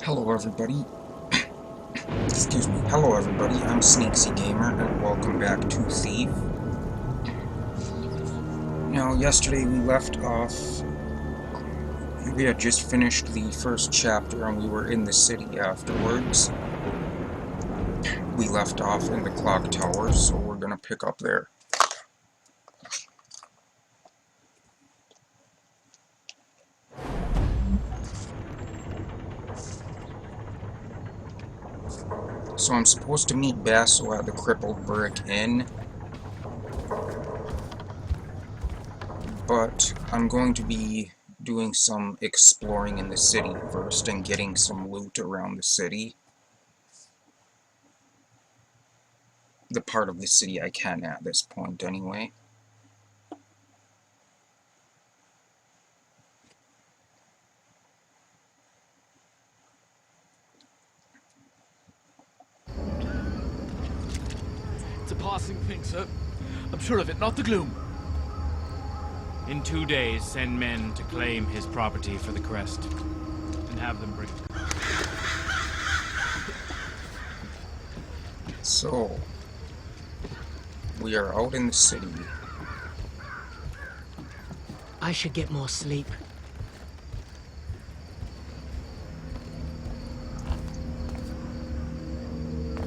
Hello everybody. Excuse me. Hello everybody. I'm Sneaksy Gamer and welcome back to Thief. Now, yesterday we left off. We had just finished the first chapter and we were in the city afterwards. We left off in the clock tower, so we're gonna pick up there. So I'm supposed to meet Basso at the Crippled Brick Inn, but I'm going to be doing some exploring in the city first and getting some loot around the city. The part of the city I can at this point, anyway. It's a passing thing, sir. I'm sure of it, not the gloom. In 2 days, send men to claim his property for the crest, and have them bring it. So, we are out in the city. I should get more sleep.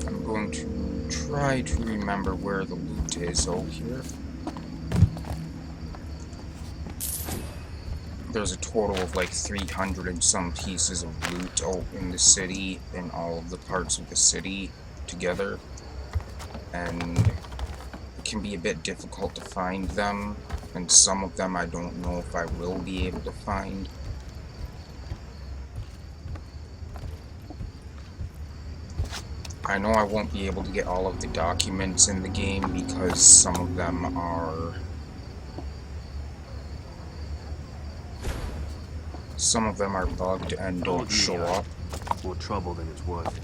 I'm going to try to remember where the loot is out here. There's a total of like 300 and some pieces of loot out in the city, in all of the parts of the city together. And it can be a bit difficult to find them, and some of them I don't know if I will be able to find. I know I won't be able to get all of the documents in the game because some of them are bugged and don't show up. More trouble than it's worth.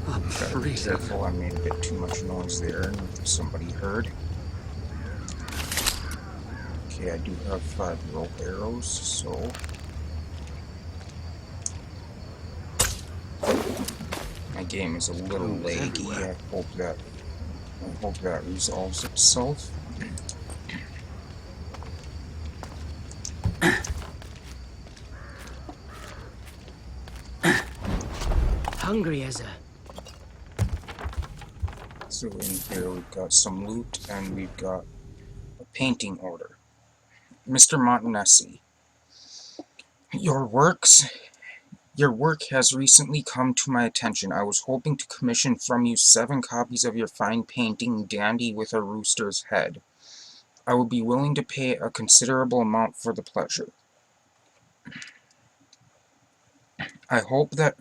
I'm Gotta be freezing. careful, I made a bit too much noise there and somebody heard. Okay, I do have 5 rope arrows, so... My game is a little laggy. I hope that resolves itself. Hungry as a... So in here we've got some loot and we've got a painting order. Mr. Montanesi, your work has recently come to my attention. I was hoping to commission from you 7 copies of your fine painting, Dandy with a Rooster's Head. I would be willing to pay a considerable amount for the pleasure. I hope that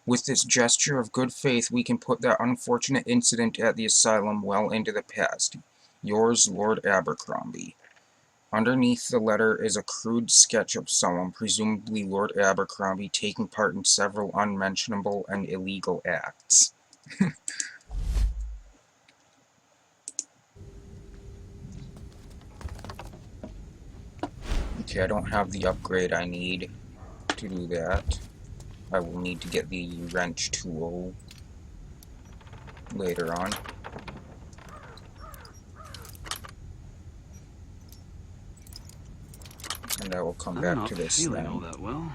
with this gesture of good faith we can put that unfortunate incident at the asylum well into the past. Yours, Lord Abercrombie. Underneath the letter is a crude sketch of someone, presumably Lord Abercrombie, taking part in several unmentionable and illegal acts. Okay, I don't have the upgrade I need to do that. I will need to get the wrench tool later on. And I will come back to this feeling then. all that well.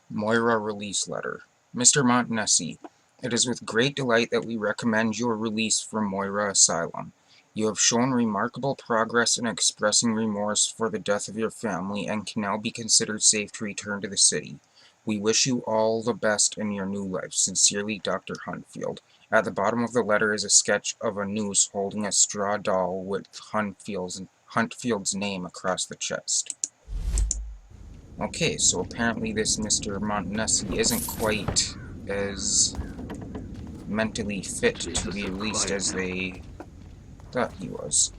Moira release letter. Mr. Montanesi, it is with great delight that we recommend your release from Moira Asylum. You have shown remarkable progress in expressing remorse for the death of your family and can now be considered safe to return to the city. We wish you all the best in your new life. Sincerely, Dr. Huntfield. At the bottom of the letter is a sketch of a noose holding a straw doll with Huntfield's name across the chest. Okay, so apparently this Mr. Montanesi isn't quite as mentally fit to be released as they thought he was.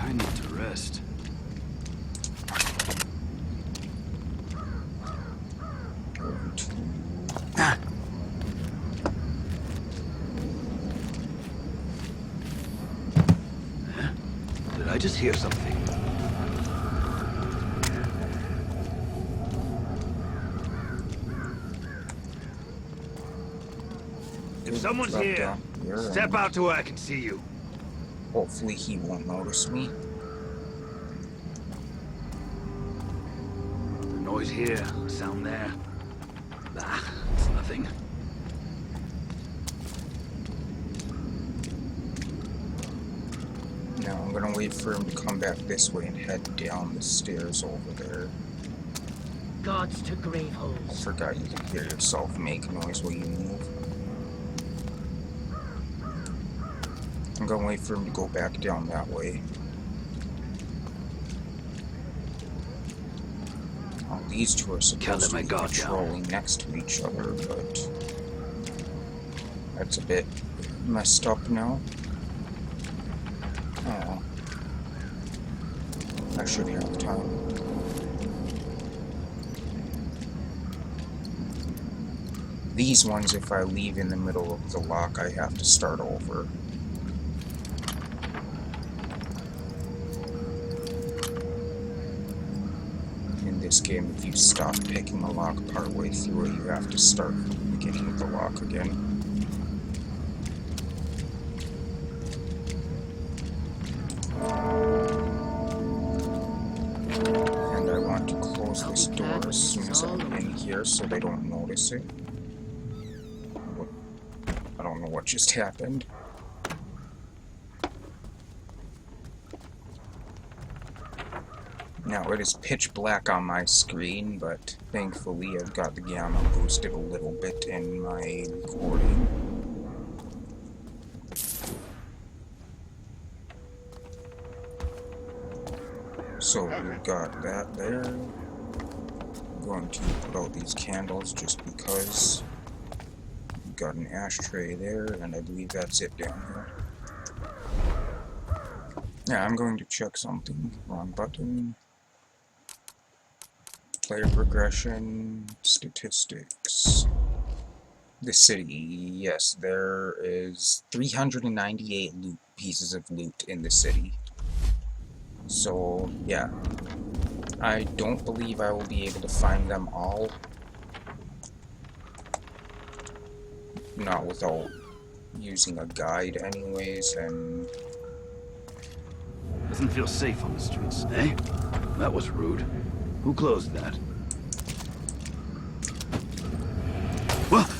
I need to rest. I just hear something? If someone's Drop here, down here step and out to where I can see you. hopefully he won't notice me. Noise here, sound there. Nah, it's nothing. Now I'm gonna wait for him to come back this way and head down the stairs over there. Guards to grave I holes. forgot you can hear yourself make noise while you move. I'm gonna wait for him to go back down that way. Oh, these two are Can't let supposed my to be guard down. patrolling next to each other, but that's a bit messed up now. Oh, I should have time. These ones, if I leave in the middle of the lock, I have to start over. In this game, if you stop picking a lock partway through it, you have to start from the beginning of the lock again. And I want to close this door as soon as I'm in here so they don't notice it. I don't know what just happened. Now it is pitch black on my screen, but thankfully I've got the gamma boosted a little bit in my recording. So we've got that there. I'm going to put out these candles just because. We've got an ashtray there, and I believe that's it down here. Yeah, I'm going to check something. Wrong button. Player progression, statistics. The city, yes, there is 398 pieces of loot in the city. So, yeah. I don't believe I will be able to find them all. Not without using a guide anyways, and Doesn't feel safe on the streets, eh? That was rude. Who closed that? What?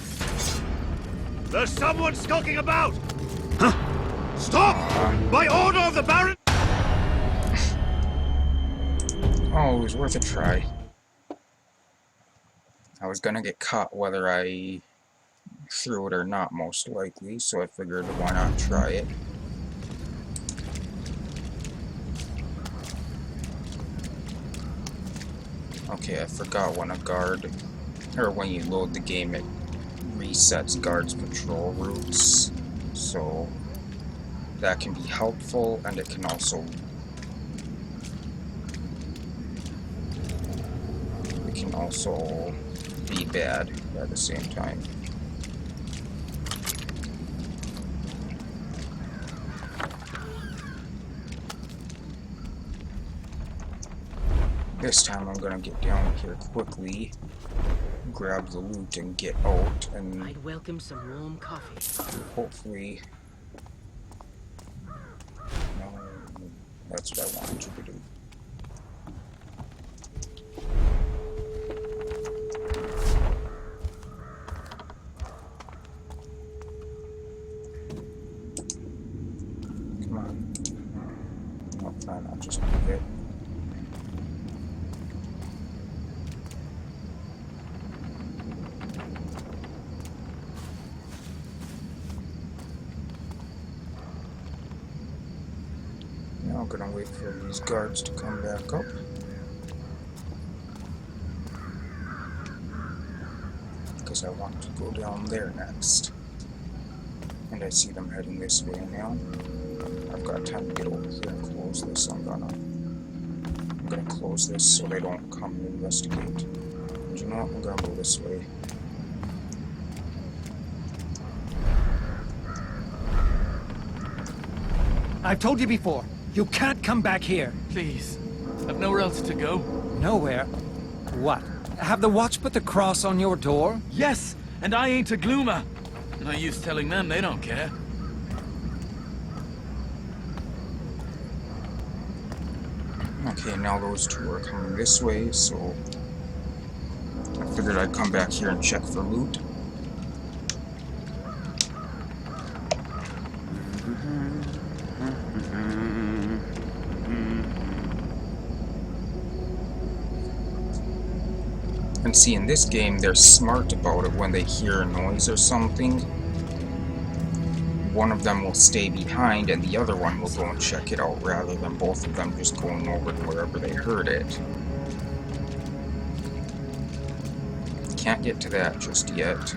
There's someone skulking about! Huh? Stop! By order of the Baron! oh, it was worth a try. I was gonna get caught whether I threw it or not, most likely, so I figured why not try it. Okay, I forgot when a guard, or when you load the game, it resets guards' patrol routes, so that can be helpful, and it can also be bad at the same time. This time I'm gonna get down here quickly, grab the loot and get out, and I'd welcome some warm coffee. hopefully... No, that's what I wanted you to do. Come on. Oh, fine, I'll just move it. Now I'm gonna wait for these guards to come back up. Because I want to go down there next. And I see them heading this way now. I've got time to get over here and close this. I'm gonna close this so they don't come and investigate. And you know what? I'm gonna go this way. I've told you before, You can't come back here. Please. I've nowhere else to go. Nowhere. What? Have the watch put the cross on your door? Yes, and I ain't a gloomer. No use telling them, they don't care. Okay, now those two are coming this way, so I figured I'd come back here and check for loot. And see, in this game, they're smart about it. When they hear a noise or something, one of them will stay behind and the other one will go and check it out, rather than both of them just going over to wherever they heard it. Can't get to that just yet.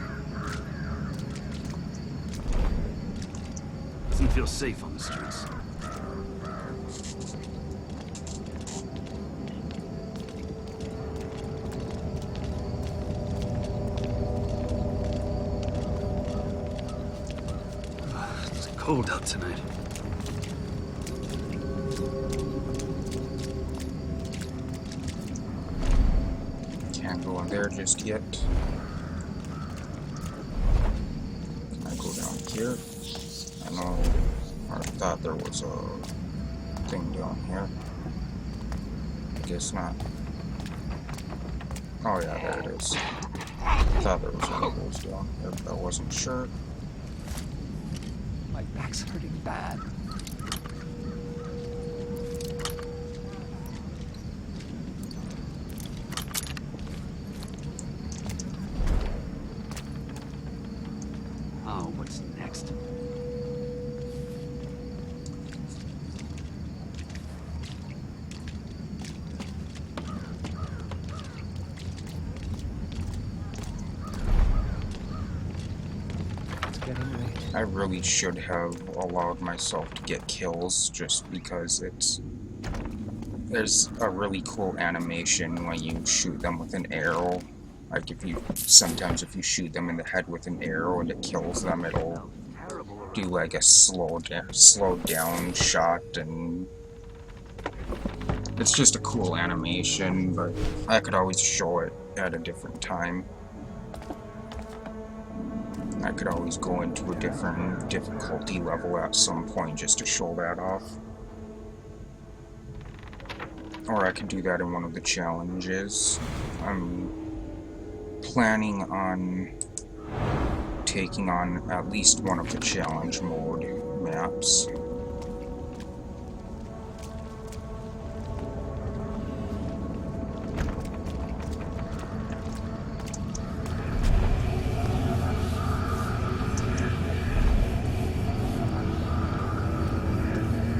Doesn't feel safe on the streets. It's cold out tonight. Can't go in there just yet. Can I go down here? I know, I thought there was a thing down here. I guess not. Oh yeah, there it is. I thought there was one of those down here, but I wasn't sure. My back's hurting bad. Oh, what's next? It's getting late. I really should have allowed myself to get kills, just because there's a really cool animation when you shoot them with an arrow. Like sometimes if you shoot them in the head with an arrow and it kills them, it'll do like a slowed down shot, and it's just a cool animation, but I could always show it at a different time. I could always go into a different difficulty level at some point just to show that off. Or I could do that in one of the challenges. I'm planning on taking on at least one of the challenge mode maps.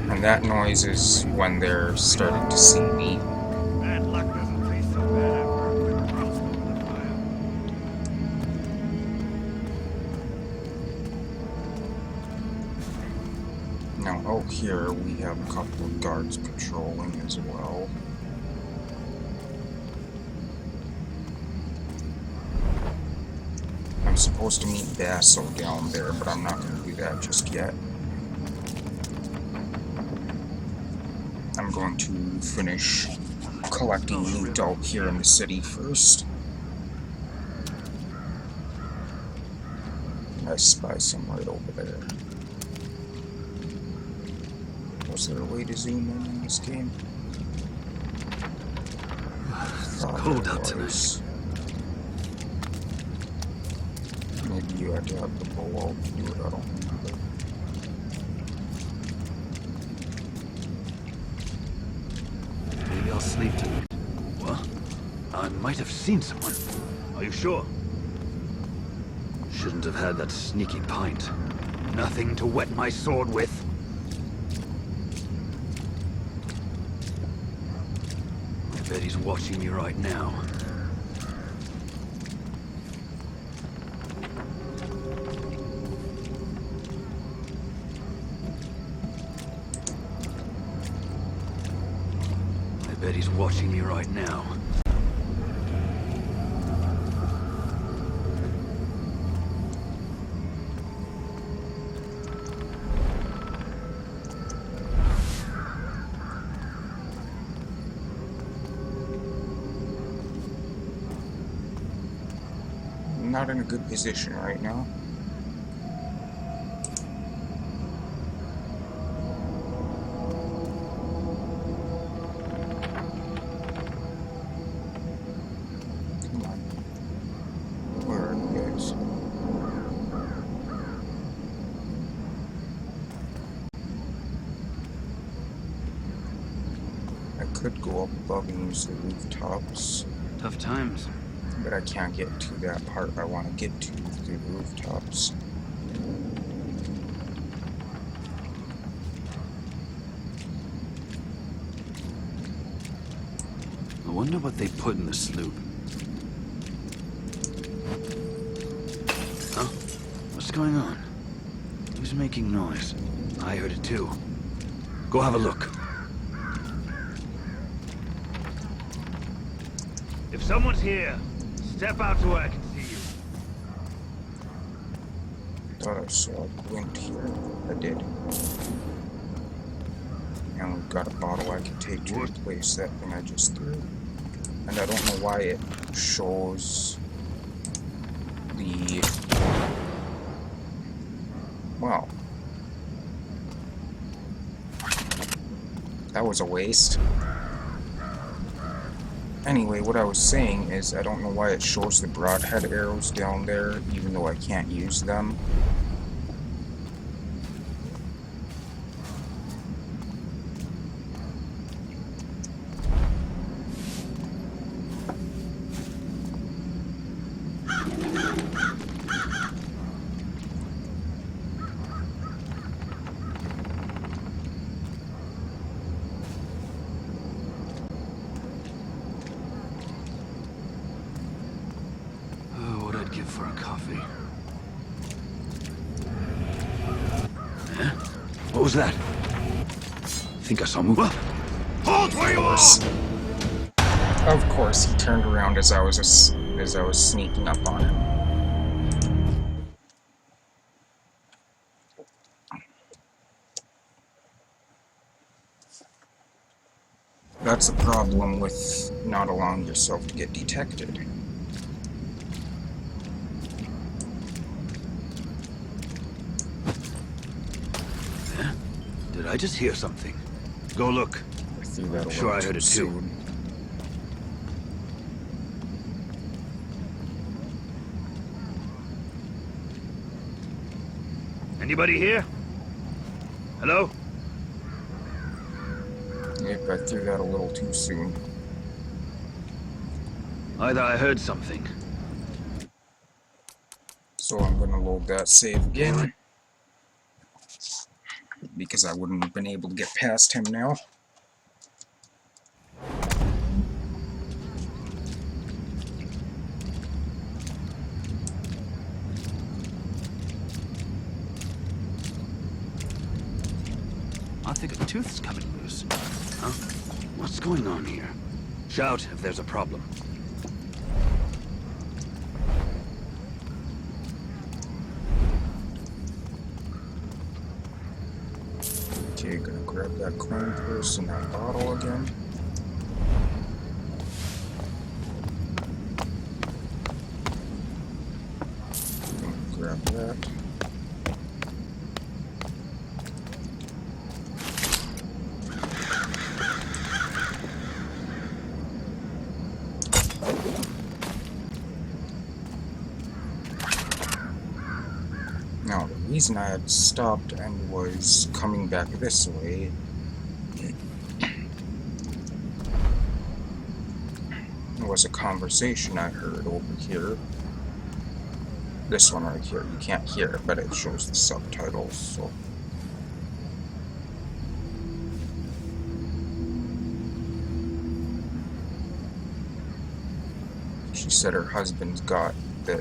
And that noise is when they're starting to see me. Bad luck doesn't taste so bad after a quick roast over the fire. Now out here we have a couple of guards patrolling as well. I'm supposed to meet Basso down there, but I'm not going to do that just yet. I'm going to finish collecting loot out here in the city first. I spy some right over there. Was there a way to zoom in this game? It's cold out tonight. Maybe you had to have the bow out to do it, I don't remember. Maybe I'll sleep tonight. What? I might have seen someone. Are you sure? Shouldn't have had that sneaky pint. Nothing to wet my sword with. I bet he's watching me right now. I bet he's watching me right now. not in a good position right now. Come on. Where are you guys? I could go up above and use the rooftops, Tough times. but I can't get to that part I want to get to through the rooftops. I wonder what they put in the sloop. Huh? What's going on? Who's making noise? I heard it too. Go have a look. If someone's here, step out to where I can see you. Thought I saw a glint here. I did. And we've got a bottle I can take to replace that thing I just threw. And I don't know why it shows the... Well. That was a waste. Anyway, what I was saying is I don't know why it shows the broadhead arrows down there, even though I can't use them. Oh, what I'd give for a coffee. Huh? What was that? Think I saw move. Hold where you are! Of course, he turned around as I was sneaking up on him. That's the problem with not allowing yourself to get detected. Did I just hear something? Go look. I threw that I'm sure away I heard it too. soon. Anybody here? Hello? Yep, I threw that a little too soon. Either I heard something. So I'm gonna load that save again. Because I wouldn't have been able to get past him now. I think a tooth's coming loose. Huh? What's going on here? Shout if there's a problem. Okay, gonna grab that coin purse and that bottle again. Gonna grab that. Now, the reason I had stopped and was coming back this way was a conversation I heard over here. This one right here, you can't hear it, but it shows the subtitles, so... She said her husband's got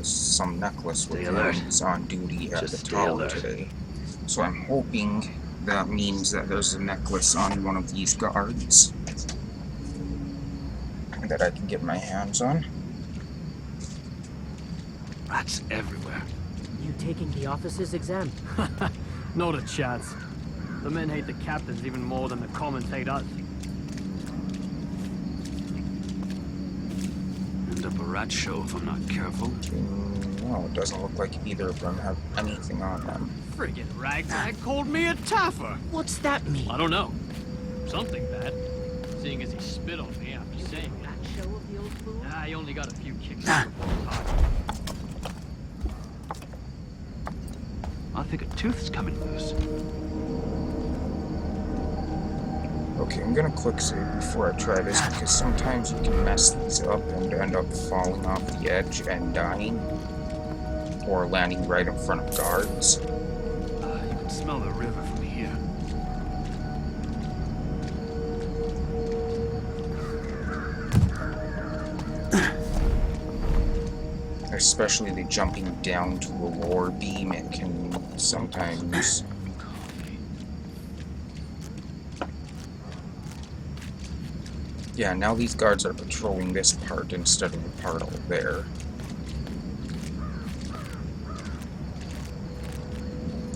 some necklace with Stay alert. him. He's on duty at Just the stay tower alert. today. So I'm hoping that means that there's a necklace on one of these guards that I can get my hands on. Rats everywhere. You taking the officer's exam? Not a chance. The men hate the captains even more than the commons hate us. End up a rat show if I'm not careful. Well, it doesn't look like either of them have anything on them. Friggin' Ragtag called me a taffer. What's that mean? I don't know. Something bad. Seeing as he spit on me after saying it. That show of the old fool? I only got a few kicks. I think a tooth's coming loose. Okay, I'm gonna quick save before I try this because sometimes you can mess these up and end up falling off the edge and dying. Or landing right in front of guards. You can smell the river from here. Especially the jumping down to a lower beam, it can sometimes... Yeah, now these guards are patrolling this part instead of the part over there.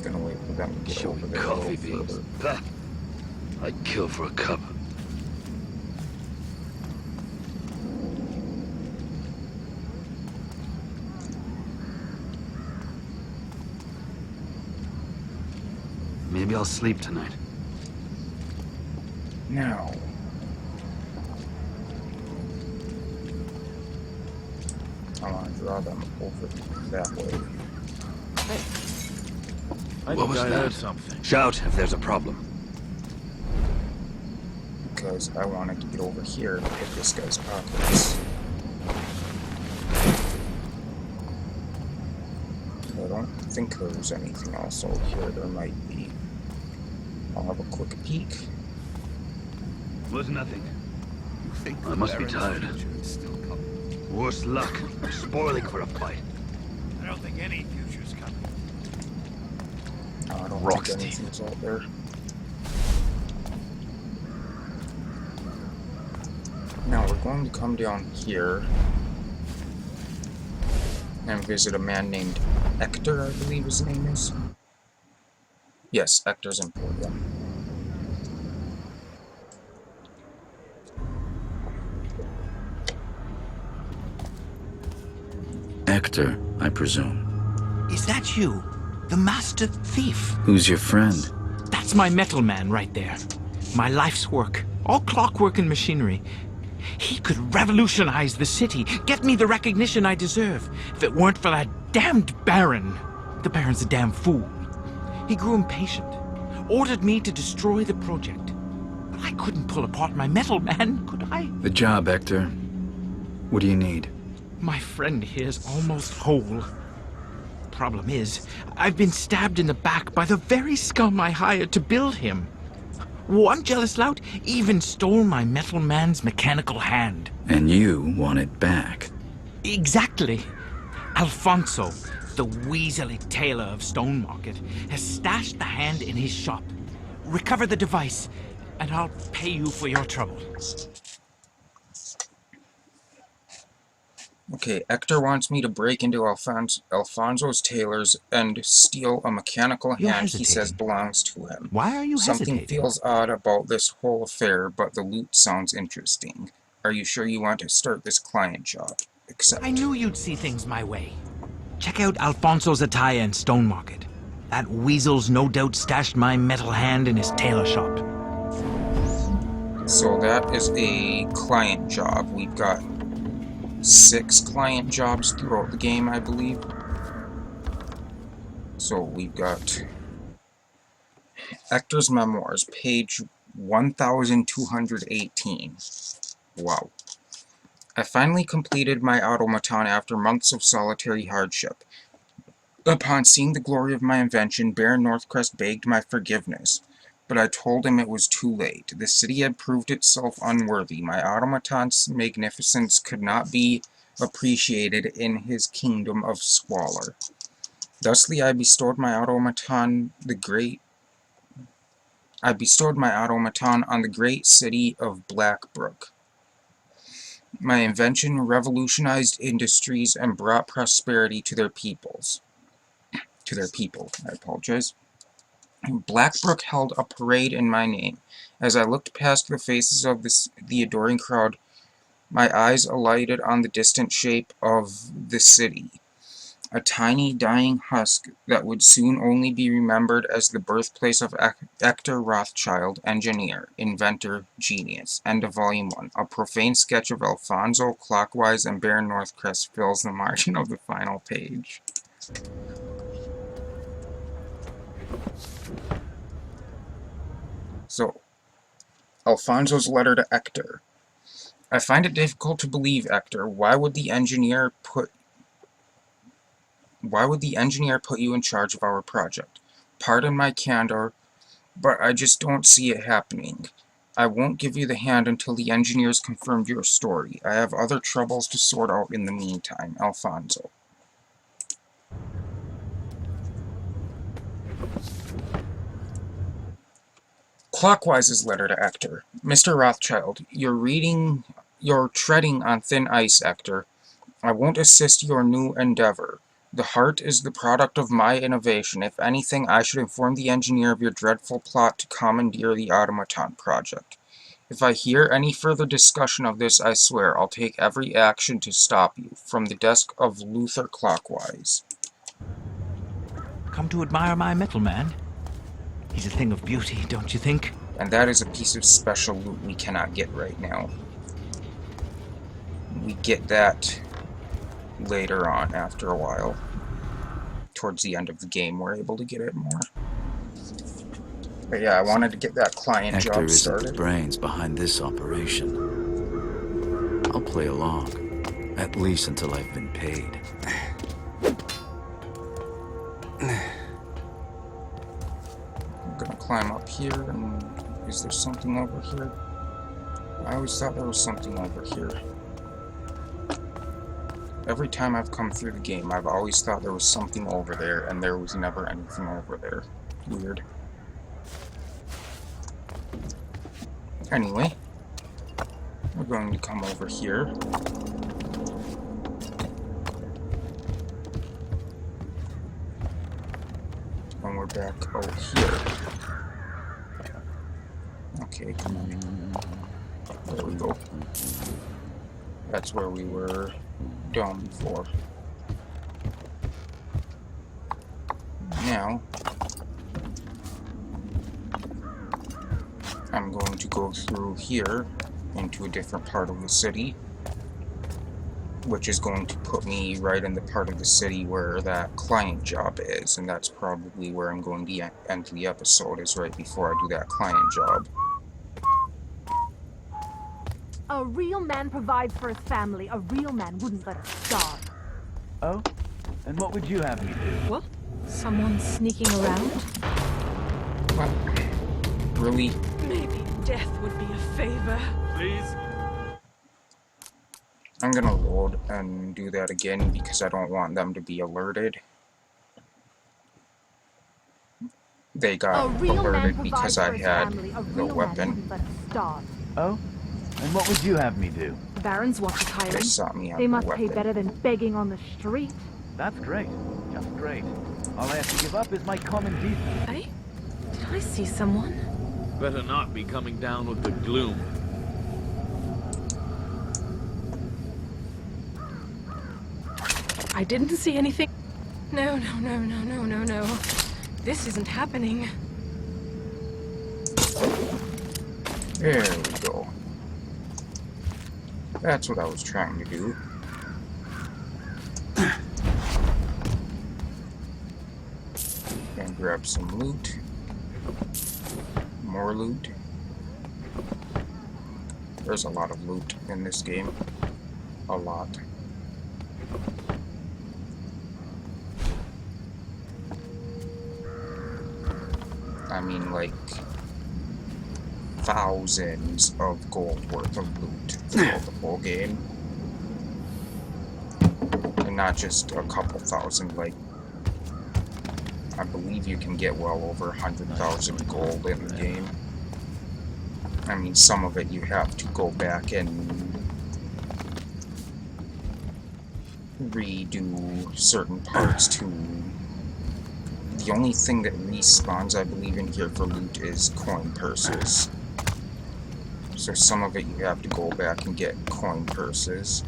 Gonna wait for them to get over there a Coffee little beans. further. I'd kill for a cup. Maybe I'll sleep tonight. Now... I want to draw them over that way. What was that? something. Shout if there's a problem. Because I wanted to get over here and hit this guy's pockets. I don't think there's anything else over here. There might be. I'll have a quick peek. Was nothing. You think I must be Baron's tired. future is still coming? Worse luck. I'm spoiling for a fight. I don't think any future's coming. No, I don't Rocks think anything's out there. Now we're going to come down here and visit a man named Hector, I believe his name is. Yes, Hector's Emporium. Hector, I presume. Is that you? The master thief? Who's your friend? That's my metal man right there. My life's work. All clockwork and machinery. He could revolutionize the city, get me the recognition I deserve, if it weren't for that damned Baron. The Baron's a damn fool. He grew impatient, ordered me to destroy the project. But I couldn't pull apart my metal man, could I? The job, Hector. What do you need? My friend here's almost whole. Problem is, I've been stabbed in the back by the very scum I hired to build him. One jealous lout even stole my metal man's mechanical hand. And you want it back. Exactly. Alfonso, the weaselly tailor of Stone Market, has stashed the hand in his shop. Recover the device, and I'll pay you for your trouble. Okay, Hector wants me to break into Alfonso's tailors and steal a mechanical You're hand he says hesitating. belongs to him. Why are you Something hesitating? feels odd about this whole affair, but the loot sounds interesting. Are you sure you want to start this client job? Accept. I knew you'd see things my way. Check out Alfonso's attire in Stone Market. That weasel's no doubt stashed my metal hand in his tailor shop. So that is a client job. We've got 6 client jobs throughout the game, I believe. So we've got Hector's Memoirs, page 1218. Wow. I finally completed my automaton after months of solitary hardship. Upon seeing the glory of my invention, Baron Northcrest begged my forgiveness, but I told him it was too late. The city had proved itself unworthy. My automaton's magnificence could not be appreciated in his kingdom of squalor. Thusly, I bestowed my automaton on the great city of Blackbrook. My invention revolutionized industries and brought prosperity to their people. I apologize. Blackbrook held a parade in my name. As I looked past the faces of the adoring crowd, my eyes alighted on the distant shape of the city. A tiny, dying husk that would soon only be remembered as the birthplace of Hector Rothschild, engineer, inventor, genius. End of Volume 1. A profane sketch of Alfonso, Clockwise, and Baron Northcrest fills the margin of the final page. So, Alfonso's letter to Hector. I find it difficult to believe, Hector. Why would the engineer put you in charge of our project? Pardon my candor, but I just don't see it happening. I won't give you the hand until the engineers confirmed your story. I have other troubles to sort out in the meantime. Alfonso. Clockwise's letter to Hector. Mr. Rothschild, you're treading on thin ice, Hector. I won't assist your new endeavor. The heart is the product of my innovation. If anything, I should inform the engineer of your dreadful plot to commandeer the automaton project. If I hear any further discussion of this, I swear I'll take every action to stop you. From the desk of Luther Clockwise. Come to admire my metal man? He's a thing of beauty, don't you think? And that is a piece of special loot we cannot get right now. We get that later on, after a while. Towards the end of the game, we're able to get it more. But yeah, I wanted to get that client Hector job isn't started. the brains behind this operation. I'll play along, at least until I've been paid. I'm gonna climb up here, and is there something over here? I always thought there was something over here. Every time I've come through the game, I've always thought there was something over there, and there was never anything over there. Weird. Anyway, we're going to come over here. And we're back out here. Okay, come on. There we go. That's where we were down before. Now, I'm going to go through here into a different part of the city, which is going to put me right in the part of the city where that client job is, and that's probably where I'm going to end the episode, is right before I do that client job. A real man provides for his family. A real man wouldn't let us starve. Oh? And what would you have me do? What? Someone sneaking around? What? Really? Maybe death would be a favor. Please? I'm gonna load and do that again because I don't want them to be alerted. They got alerted because I had the weapon. Oh? And what would you have me do? The Baron's watch is hiring. They saw me on They the must pay weapon. better than begging on the street. That's great. Just great. All I have to give up is my common decency. Did I see someone? Better not be coming down with the gloom. I didn't see anything. No. This isn't happening. There we go. That's what I was trying to do. And grab some loot. More loot. There's a lot of loot in this game. A lot. I mean, like, thousands of gold worth of loot throughout the whole game. And not just a couple thousand, like, I believe you can get well over 100,000 gold in the game. I mean, some of it you have to go back and redo certain parts to... The only thing that respawns, I believe, in here for loot is coin purses. So some of it you have to go back and get coin purses.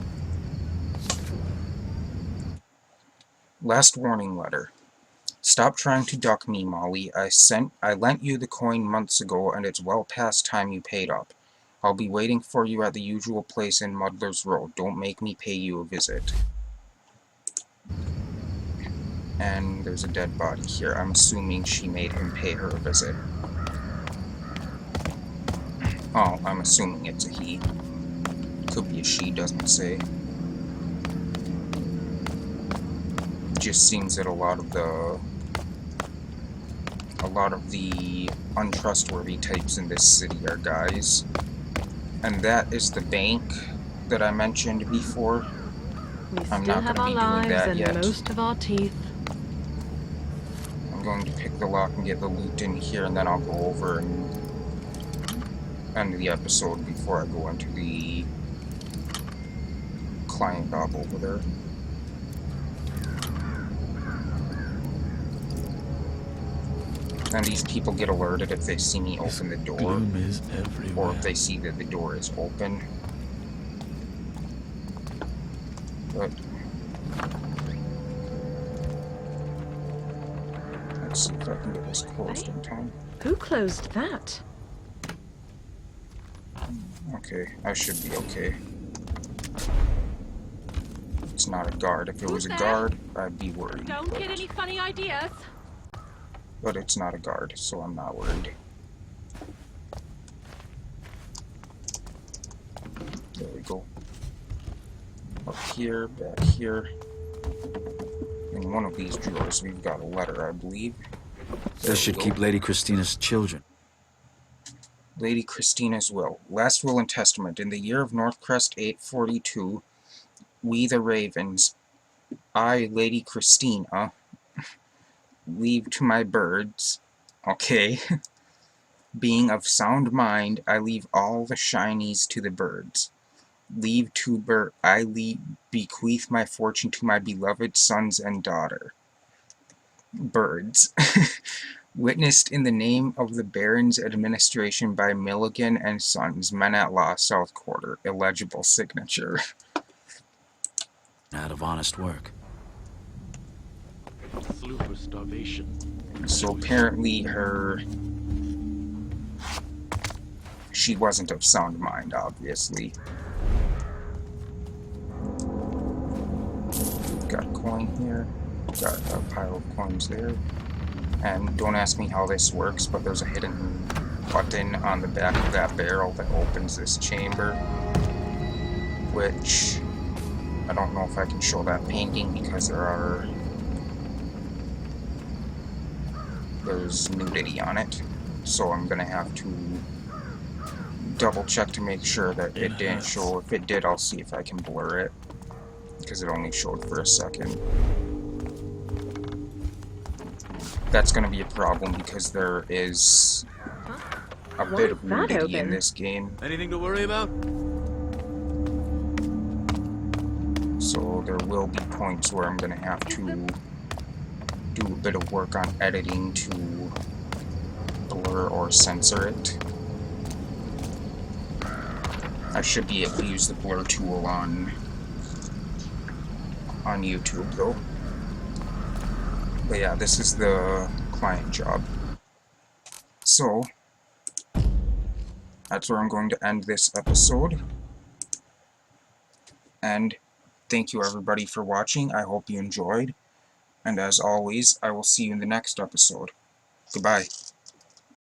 Last warning letter. Stop trying to duck me, Molly. I lent you the coin months ago, and it's well past time you paid up. I'll be waiting for you at the usual place in Muddler's Row. Don't make me pay you a visit. And there's a dead body here. I'm assuming she made him pay her a visit. Oh, I'm assuming it's a he. Could be a she, doesn't say. Just seems that a lot of the untrustworthy types in this city are guys. And that is the bank that I mentioned before. I'm not going to be doing that yet. Most of our teeth. I'm going to pick the lock and get the loot in here, and then I'll go over and end the episode before I go into the client job over there. And these people get alerted if they see me open the door, or if they see that the door is open. But let's see if I can get this closed in time. Who closed that? Okay, I should be okay. It's not a guard. If it was a guard, I'd be worried. Don't get any funny ideas. But it's not a guard, so I'm not worried. There we go. Up here, back here. In one of these drawers, we've got a letter, I believe. This should keep Lady Christina's children. Lady Christina's will. Last will and testament. In the year of Northcrest 842, we the Ravens, I, Lady Christina, leave to my birds, okay, being of sound mind, I leave all the shinies to the birds. Bequeath my fortune to my beloved sons and daughter. Birds. Witnessed in the name of the Baron's administration by Milligan and Sons, men at law, South Quarter. Illegible signature. Out of honest work. Super starvation. So apparently she wasn't of sound mind, obviously. Got a coin here. Got a pile of coins there. And don't ask me how this works, but there's a hidden button on the back of that barrel that opens this chamber. Which I don't know if I can show that painting because there's nudity on it, so I'm gonna have to double check to make sure that it didn't show. If it did, I'll see if I can blur it, because it only showed for a second. That's gonna be a problem because there is a bit of nudity in this game. Anything to worry about? So there will be points where I'm gonna have to do a bit of work on editing to blur or censor it. I should be able to use the blur tool on YouTube though. But yeah, this is the client job. So that's where I'm going to end this episode. And thank you everybody for watching. I hope you enjoyed. And as always, I will see you in the next episode. Goodbye.